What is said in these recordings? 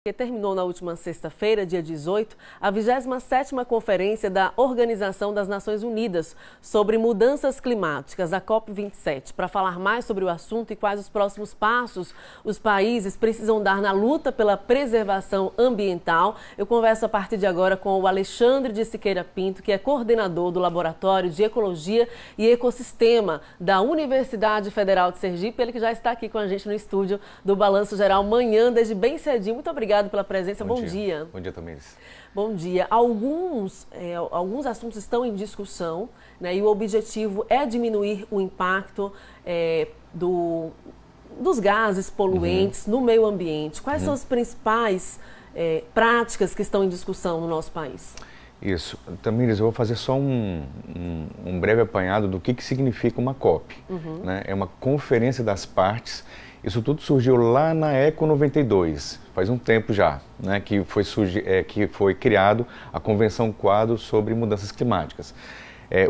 Que terminou na última sexta-feira, dia 18, a 27ª Conferência da Organização das Nações Unidas sobre Mudanças Climáticas, a COP27. Para falar mais sobre o assunto e quais os próximos passos os países precisam dar na luta pela preservação ambiental, eu converso a partir de agora com o Alexandre de Siqueira Pinto, que é coordenador do Laboratório de Ecologia e Ecossistema da Universidade Federal de Sergipe, ele que já está aqui com a gente no estúdio do Balanço Geral Manhã, desde bem cedinho. Muito obrigado pela presença. Bom dia. Bom dia, Tamires. Bom dia. Alguns assuntos estão em discussão, né, e o objetivo é diminuir o impacto dos gases poluentes no meio ambiente. Quais são as principais práticas que estão em discussão no nosso país? Isso. Tamires, eu vou fazer só um breve apanhado do que significa uma COP. Né? É uma conferência das partes. Isso tudo surgiu lá na ECO 92, faz um tempo já, né, que foi criado a Convenção Quadro sobre Mudanças Climáticas.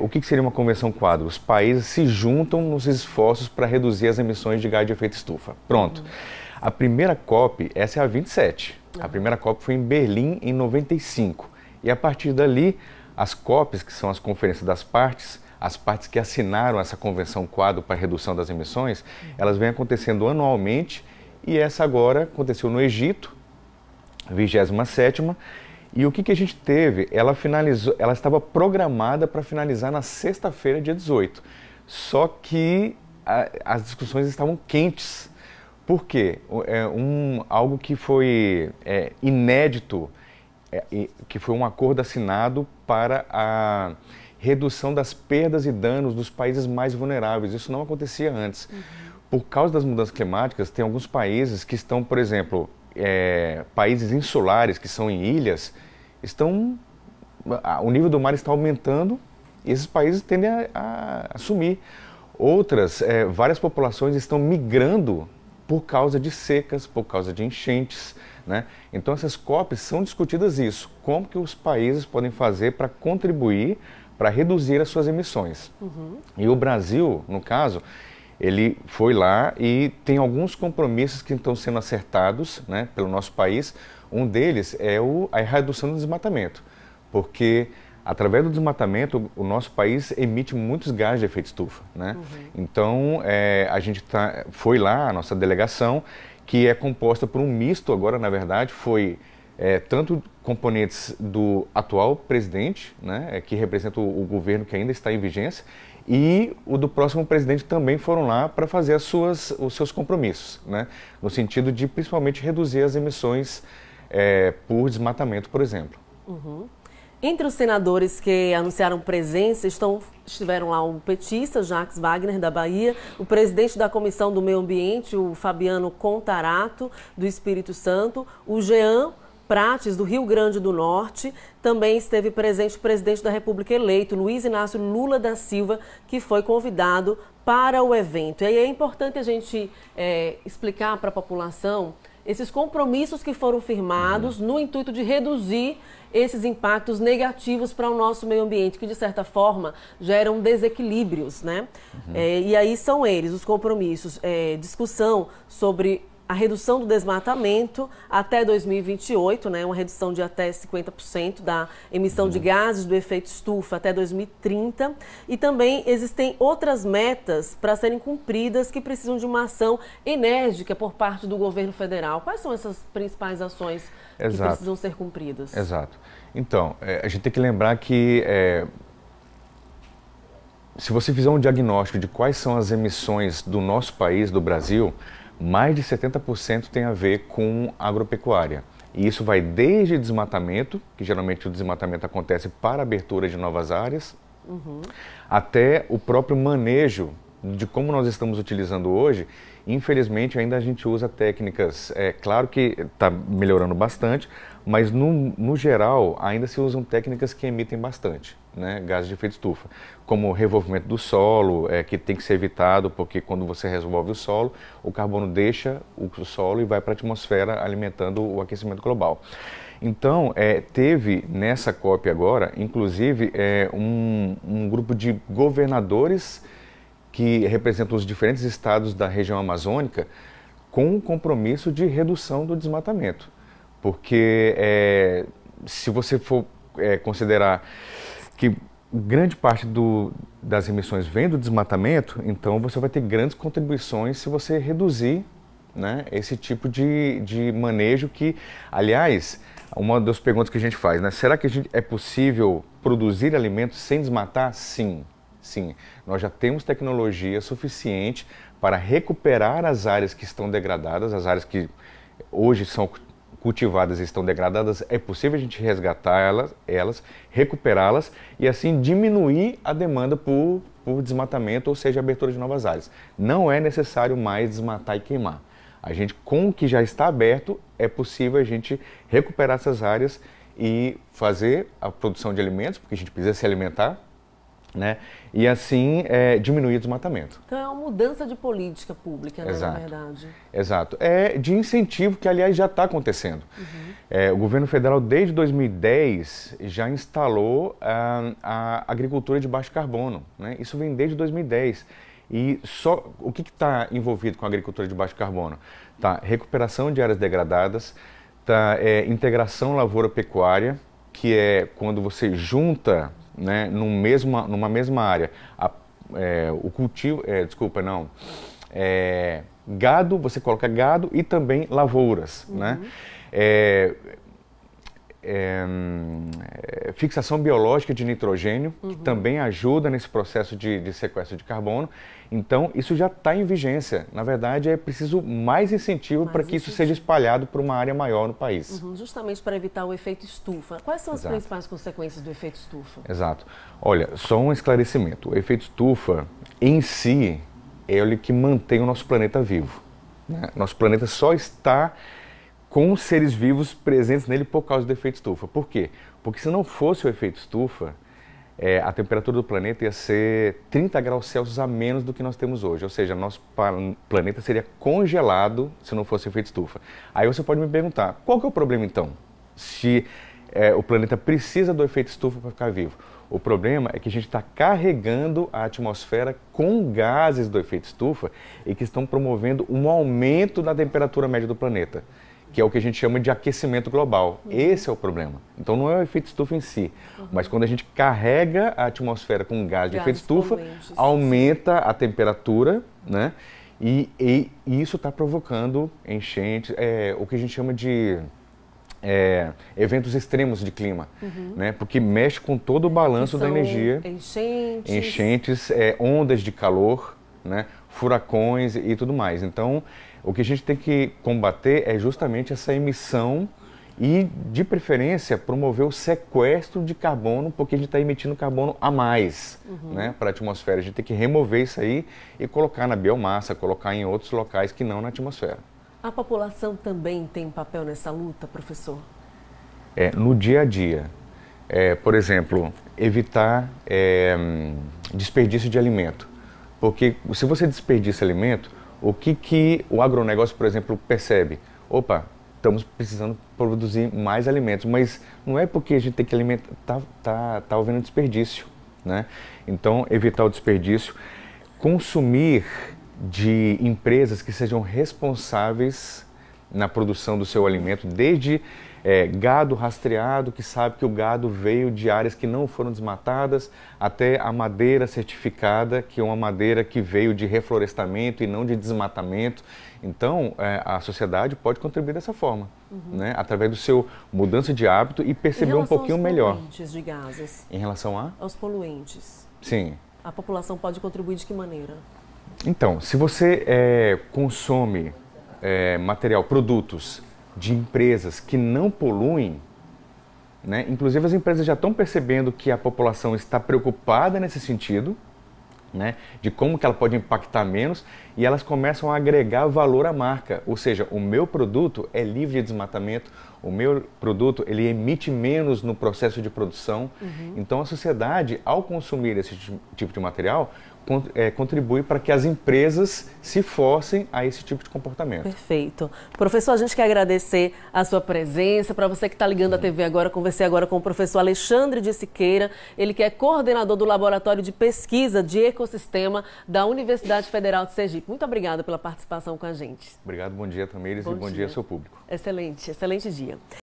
O que seria uma Convenção Quadro? Os países se juntam nos esforços para reduzir as emissões de gás de efeito estufa. Pronto. A primeira COP, essa é a 27. A primeira COP foi em Berlim em 95. E a partir dali, as COPs, que são as conferências das partes, as partes que assinaram essa Convenção Quadro para a redução das emissões, elas vêm acontecendo anualmente, e essa agora aconteceu no Egito, 27ª, e o que a gente teve? Ela estava programada para finalizar na sexta-feira, dia 18, só que as discussões estavam quentes. Por quê? Algo que foi inédito, que foi um acordo assinado para a redução das perdas e danos dos países mais vulneráveis. Isso não acontecia antes. Por causa das mudanças climáticas, tem alguns países que estão, por exemplo, países insulares, que são em ilhas, o nível do mar está aumentando e esses países tendem a sumir. Outras, várias populações estão migrando por causa de secas, por causa de enchentes, né? Então essas COPs são discutidas isso, como que os países podem fazer para contribuir para reduzir as suas emissões. E o Brasil, no caso, ele foi lá e tem alguns compromissos que estão sendo acertados, né, pelo nosso país. Um deles é a redução do desmatamento, porque através do desmatamento o nosso país emite muitos gases de efeito estufa, né? Então a gente foi lá, a nossa delegação, que é composta por um misto agora, na verdade, foi tanto componentes do atual presidente, né, que representa o governo que ainda está em vigência, e o do próximo presidente também foram lá para fazer os seus compromissos, né, no sentido de principalmente reduzir as emissões por desmatamento, por exemplo. Entre os senadores que anunciaram presença estiveram lá o petista Jacques Wagner, da Bahia, o presidente da Comissão do Meio Ambiente, o Fabiano Contarato, do Espírito Santo, o Jean Prates, do Rio Grande do Norte. Também esteve presente o presidente da República eleito, Luiz Inácio Lula da Silva, que foi convidado para o evento. E aí é importante a gente explicar para a população esses compromissos que foram firmados no intuito de reduzir esses impactos negativos para o nosso meio ambiente, que de certa forma geram desequilíbrios, né? E aí são eles, os compromissos, discussão sobre a redução do desmatamento até 2028, né, uma redução de até 50% da emissão de gases do efeito estufa até 2030. E também existem outras metas para serem cumpridas que precisam de uma ação enérgica por parte do governo federal. Quais são essas principais ações que precisam ser cumpridas? Exato. Então, a gente tem que lembrar que se você fizer um diagnóstico de quais são as emissões do nosso país, do Brasil, mais de 70% tem a ver com agropecuária. E isso vai desde desmatamento, que geralmente o desmatamento acontece para a abertura de novas áreas, até o próprio manejo de como nós estamos utilizando hoje. Infelizmente, ainda a gente usa técnicas, claro que está melhorando bastante, mas no geral ainda se usam técnicas que emitem bastante, né, gases de efeito estufa, como o revolvimento do solo, que tem que ser evitado, porque quando você revolve o solo, o carbono deixa o solo e vai para a atmosfera alimentando o aquecimento global. Então, teve nessa COP agora, inclusive, um grupo de governadores que representam os diferentes estados da região amazônica com um compromisso de redução do desmatamento. Porque se você for considerar que grande parte das emissões vem do desmatamento, então você vai ter grandes contribuições se você reduzir, né, esse tipo de manejo que, aliás, uma das perguntas que a gente faz, né, será que é possível produzir alimentos sem desmatar? Sim, sim. Nós já temos tecnologia suficiente para recuperar as áreas que estão degradadas, as áreas que hoje são cultivadas e estão degradadas, é possível a gente resgatar elas, recuperá-las e assim diminuir a demanda por desmatamento, ou seja, abertura de novas áreas. Não é necessário mais desmatar e queimar. A gente, com o que já está aberto, é possível a gente recuperar essas áreas e fazer a produção de alimentos, porque a gente precisa se alimentar, né? E assim diminuir o desmatamento. Então é uma mudança de política pública, né, Exato. na verdade. Exato. É de incentivo que, aliás, já está acontecendo. O governo federal, desde 2010, já instalou a agricultura de baixo carbono, né? Isso vem desde 2010. E só o que está envolvido com a agricultura de baixo carbono? Tá, recuperação de áreas degradadas, tá, integração lavoura-pecuária, que é quando você junta, né, numa mesma área o cultivo, gado, você coloca gado e também lavouras, né? Fixação biológica de nitrogênio, que também ajuda nesse processo de sequestro de carbono. Então, isso já está em vigência. Na verdade, é preciso mais incentivo para que isso seja espalhado para uma área maior no país. Justamente para evitar o efeito estufa. Quais são as Exato. principais consequências do efeito estufa? Exato. Olha, só um esclarecimento. O efeito estufa, em si, é ele que mantém o nosso planeta vivo, né? Nosso planeta só está com os seres vivos presentes nele por causa do efeito estufa. Por quê? Porque se não fosse o efeito estufa, a temperatura do planeta ia ser 30 graus Celsius a menos do que nós temos hoje. Ou seja, nosso planeta seria congelado se não fosse o efeito estufa. Aí você pode me perguntar, qual que é o problema então? Se o planeta precisa do efeito estufa para ficar vivo. O problema é que a gente está carregando a atmosfera com gases do efeito estufa e que estão promovendo um aumento da temperatura média do planeta, que é o que a gente chama de aquecimento global. Esse é o problema. Então não é o efeito estufa em si, mas quando a gente carrega a atmosfera com gás de efeito estufa, aumenta a temperatura, né? E isso está provocando enchentes, o que a gente chama de eventos extremos de clima, né? Porque mexe com todo o balanço da energia. Enchentes, ondas de calor, né? Furacões e tudo mais. Então, o que a gente tem que combater é justamente essa emissão e, de preferência, promover o sequestro de carbono, porque a gente está emitindo carbono a mais, né, para a atmosfera. A gente tem que remover isso aí e colocar na biomassa, colocar em outros locais que não na atmosfera. A população também tem papel nessa luta, professor? No dia a dia. Por exemplo, evitar desperdício de alimento. Porque se você desperdiça alimento, o que o agronegócio, por exemplo, percebe? Opa, estamos precisando produzir mais alimentos, mas não é porque a gente tem que alimentar, tá havendo desperdício, né? Então, evitar o desperdício, consumir de empresas que sejam responsáveis na produção do seu alimento, desde gado rastreado, que sabe que o gado veio de áreas que não foram desmatadas, até a madeira certificada, que é uma madeira que veio de reflorestamento e não de desmatamento. Então, a sociedade pode contribuir dessa forma, né? Através do seu mudança de hábito e perceber um pouquinho melhor. Em relação aos poluentes de gases? Em relação aos poluentes. Sim. A população pode contribuir de que maneira? Então, se você consome produtos de empresas que não poluem, né? Inclusive as empresas já estão percebendo que a população está preocupada nesse sentido, né? De como que ela pode impactar menos, e elas começam a agregar valor à marca, ou seja, o meu produto é livre de desmatamento, o meu produto ele emite menos no processo de produção. Então a sociedade, ao consumir esse tipo de material, contribui para que as empresas se forcem a esse tipo de comportamento. Perfeito. Professor, a gente quer agradecer a sua presença. Para você que está ligando a TV agora, conversei agora com o professor Alexandre de Siqueira, ele que é coordenador do Laboratório de Pesquisa de Ecossistema da Universidade Federal de Sergipe. Muito obrigada pela participação com a gente. Obrigado, bom dia, Tamires, e bom dia ao seu público. Excelente, excelente dia.